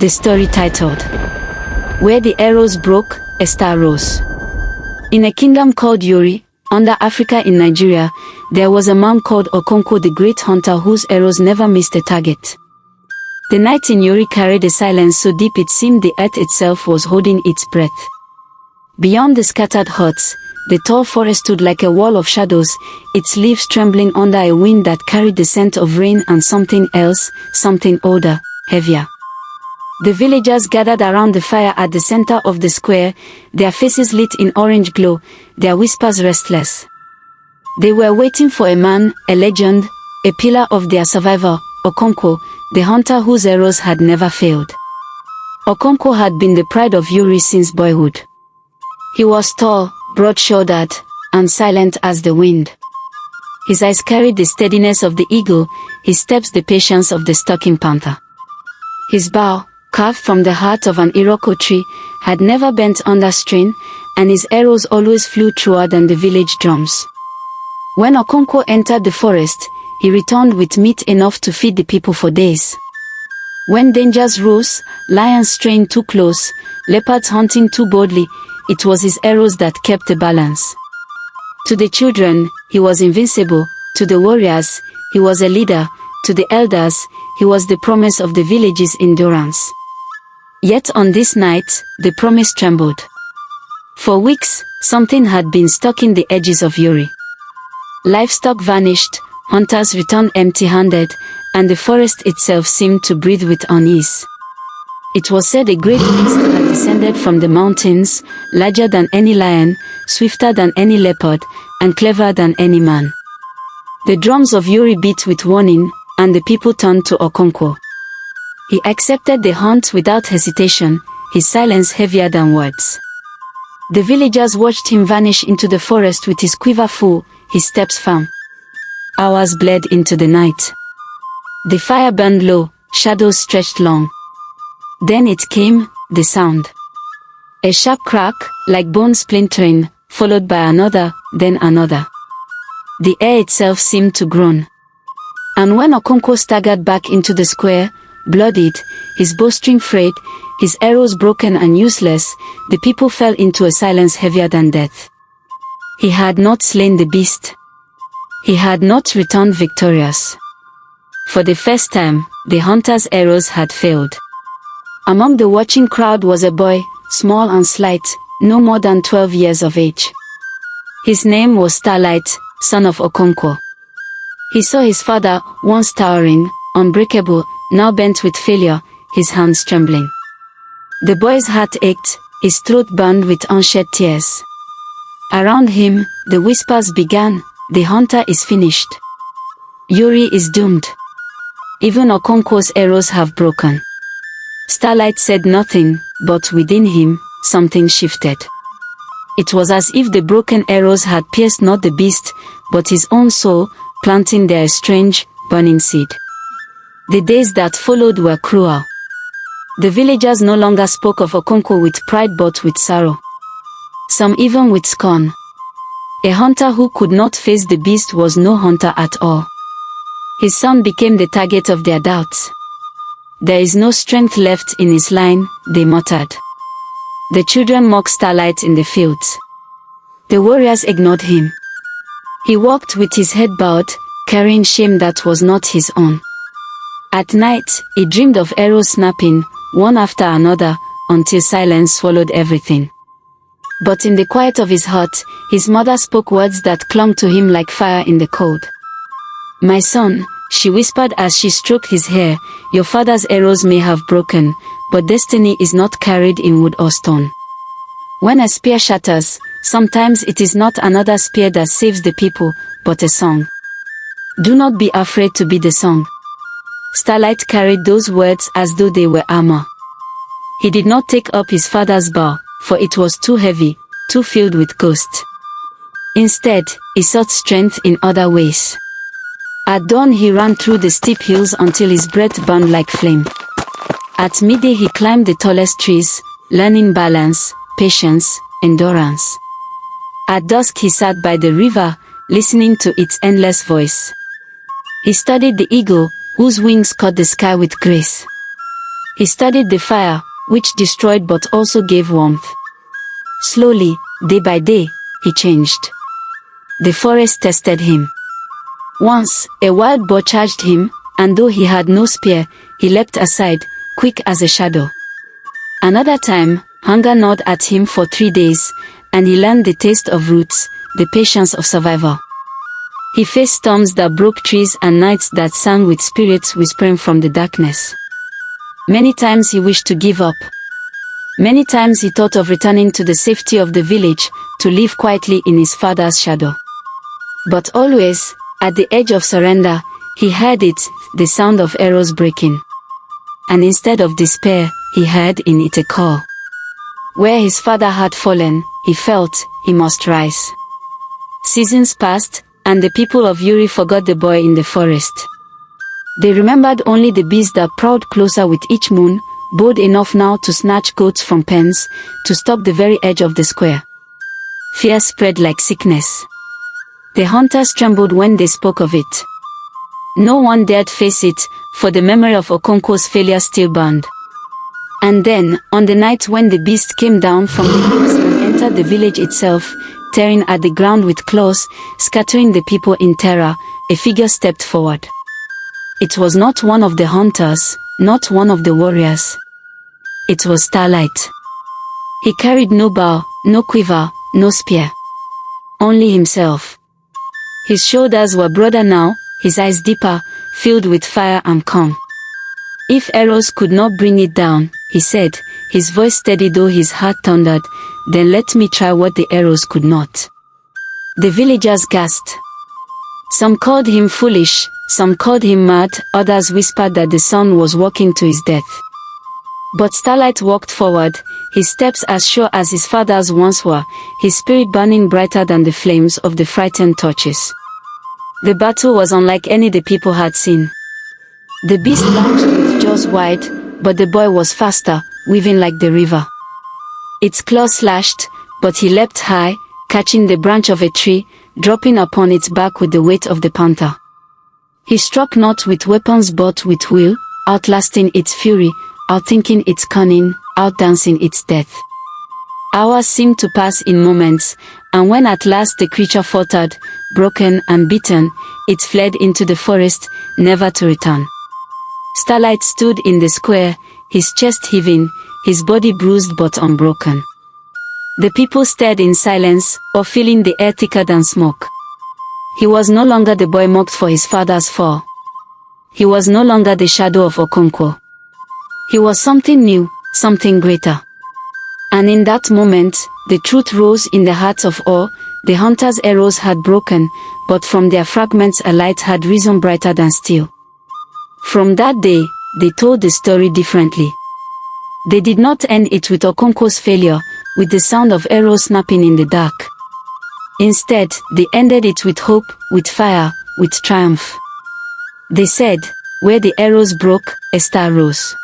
The story titled, Where the Arrows Broke, a Star Rose. In a kingdom called Yuri, under Africa in Nigeria, there was a man called Okonkwo the great hunter whose arrows never missed a target. The night in Yuri carried a silence so deep it seemed the earth itself was holding its breath. Beyond the scattered huts, the tall forest stood like a wall of shadows, its leaves trembling under a wind that carried the scent of rain and something else, something older, heavier. The villagers gathered around the fire at the center of the square, their faces lit in orange glow, their whispers restless. They were waiting for a man, a legend, a pillar of their survival, Okonkwo, the hunter whose arrows had never failed. Okonkwo had been the pride of Yuri since boyhood. He was tall, broad-shouldered, and silent as the wind. His eyes carried the steadiness of the eagle, his steps the patience of the stalking panther. His bow, carved from the heart of an Iroko tree, had never bent under strain, and his arrows always flew truer than the village drums. When Okonkwo entered the forest, he returned with meat enough to feed the people for days. When dangers rose, lions straying too close, leopards hunting too boldly, it was his arrows that kept the balance. To the children, he was invincible. To the warriors, he was a leader. To the elders, he was the promise of the village's endurance. Yet on this night, the promise trembled. For weeks, something had been stuck in the edges of Yuri. Livestock vanished, hunters returned empty-handed, and the forest itself seemed to breathe with unease. It was said a great beast had descended from the mountains, larger than any lion, swifter than any leopard, and cleverer than any man. The drums of Yuri beat with warning, and the people turned to Okonkwo. He accepted the hunt without hesitation, his silence heavier than words. The villagers watched him vanish into the forest with his quiver full, his steps firm. Hours bled into the night. The fire burned low, shadows stretched long. Then it came, the sound. A sharp crack, like bone splintering, followed by another, then another. The air itself seemed to groan. And when Okonkwo staggered back into the square, bloodied, his bowstring frayed, his arrows broken and useless, the people fell into a silence heavier than death. He had not slain the beast. He had not returned victorious. For the first time, the hunter's arrows had failed. Among the watching crowd was a boy, small and slight, no more than 12 years of age. His name was Starlight, son of Okonkwo. He saw his father, once towering, unbreakable, now bent with failure, his hands trembling. The boy's heart ached, his throat burned with unshed tears. Around him, the whispers began, the hunter is finished. Yuri is doomed. Even Okonkwo's arrows have broken. Starlight said nothing, but within him, something shifted. It was as if the broken arrows had pierced not the beast, but his own soul, planting there a strange, burning seed. The days that followed were cruel. The villagers no longer spoke of Okonkwo with pride but with sorrow. Some even with scorn. A hunter who could not face the beast was no hunter at all. His son became the target of their doubts. There is no strength left in his line, they muttered. The children mocked Starlight in the fields. The warriors ignored him. He walked with his head bowed, carrying shame that was not his own. At night, he dreamed of arrows snapping, one after another, until silence swallowed everything. But in the quiet of his heart, his mother spoke words that clung to him like fire in the cold. "My son," she whispered as she stroked his hair, "your father's arrows may have broken, but destiny is not carried in wood or stone. When a spear shatters, sometimes it is not another spear that saves the people, but a song. Do not be afraid to be the song." Starlight carried those words as though they were armor. He did not take up his father's bow, for it was too heavy, too filled with ghosts. Instead, he sought strength in other ways. At dawn he ran through the steep hills until his breath burned like flame. At midday he climbed the tallest trees, learning balance, patience, endurance. At dusk he sat by the river, listening to its endless voice. He studied the eagle, whose wings cut the sky with grace. He studied the fire, which destroyed but also gave warmth. Slowly, day by day, he changed. The forest tested him. Once, a wild boar charged him, and though he had no spear, he leapt aside, quick as a shadow. Another time, hunger gnawed at him for 3 days, and he learned the taste of roots, the patience of survival. He faced storms that broke trees and nights that sang with spirits whispering from the darkness. Many times he wished to give up. Many times he thought of returning to the safety of the village, to live quietly in his father's shadow. But always, at the edge of surrender, he heard it, the sound of arrows breaking. And instead of despair, he heard in it a call. Where his father had fallen, he felt, he must rise. Seasons passed, and the people of Uri forgot the boy in the forest. They remembered only the beast that prowled closer with each moon, bold enough now to snatch goats from pens, to stop the very edge of the square. Fear spread like sickness. The hunters trembled when they spoke of it. No one dared face it, for the memory of Okonkwo's failure still burned. And then, on the night when the beast came down from the hills and entered the village itself, tearing at the ground with claws, scattering the people in terror, a figure stepped forward. It was not one of the hunters, not one of the warriors. It was Starlight. He carried no bow, no quiver, no spear. Only himself. His shoulders were broader now, his eyes deeper, filled with fire and calm. If arrows could not bring it down, he said, his voice steady though his heart thundered, then let me try what the arrows could not. The villagers gasped. Some called him foolish, some called him mad, others whispered that the son was walking to his death. But Starlight walked forward, his steps as sure as his father's once were, his spirit burning brighter than the flames of the frightened torches. The battle was unlike any the people had seen. The beast lunged with jaws wide, but the boy was faster, weaving like the river. Its claws slashed, but he leapt high, catching the branch of a tree, dropping upon its back with the weight of the panther. He struck not with weapons but with will, outlasting its fury, outthinking its cunning, outdancing its death. Hours seemed to pass in moments, and when at last the creature faltered, broken and beaten, it fled into the forest, never to return. Starlight stood in the square, his chest heaving, his body bruised but unbroken. The people stared in silence, or feeling the air thicker than smoke. He was no longer the boy mocked for his father's fall. He was no longer the shadow of Okonkwo. He was something new, something greater. And in that moment, the truth rose in the hearts of all. The hunters' arrows had broken, but from their fragments a light had risen brighter than steel. From that day, they told the story differently. They did not end it with Okonkwo's failure, with the sound of arrows snapping in the dark. Instead, they ended it with hope, with fire, with triumph. They said, where the arrows broke, a star rose.